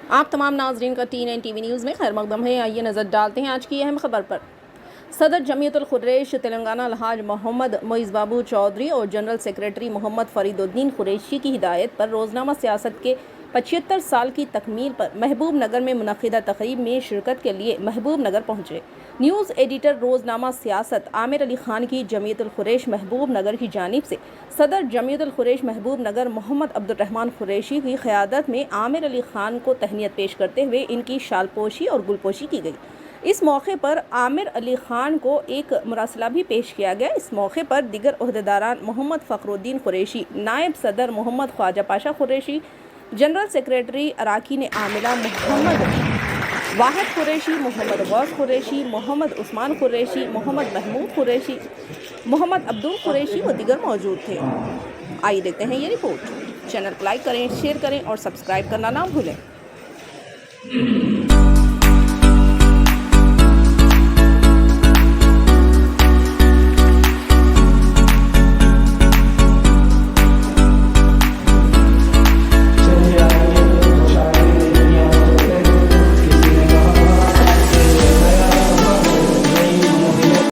आप तमाम नाजरीन का T9 टीवी न्यूज़ में खैर मकदम है। आइए नज़र डालते हैं आज की अहम खबर पर। सदर जमीयतुल खुरैश तेलंगाना अलहाज मोहम्मद मोइज़ बाबू चौधरी और जनरल सेक्रेटरी मोहम्मद फरीदुद्दीन कुरैशी की हिदायत पर रोज़नामा सियासत के 75 साल की तकमील पर महबूब नगर में मुनक़िदा तक़रीब में शिरकत के लिए महबूब नगर पहुँचे। न्यूज़ एडिटर रोज़नामा सियासत आमिर अली ख़ान की जमीयतुल खुरैश महबूब नगर की जानिब से सदर जमीयतुल खुरैश महबूब नगर मोहम्मद अब्दुर्रहमान कुरैशी की क़यादत में आमिर अली ख़ान को तहनीत पेश करते हुए इनकी शालपोशी और गुलपोशी की गई। इस मौके पर आमिर अली ख़ान को एक मुरासला भी पेश किया गया। इस मौके पर दिगर ओहदेदारान मोहम्मद फ़खरुद्दीन कुरैशी, नायब सदर मोहम्मद ख्वाजा पाशा कुरैशी, जनरल सेक्रेटरी अराकीन आमिला मोहम्मद वाहिद कुरैशी, मोहम्मद गौस कुरैशी, मोहम्मद उस्मान कुरैशी, मोहम्मद महमूद कुरैशी, मोहम्मद अब्दुल कुरैशी व दिगर मौजूद थे। आइए देखते हैं ये रिपोर्ट। चैनल को लाइक करें, शेयर करें और सब्सक्राइब करना ना भूलें।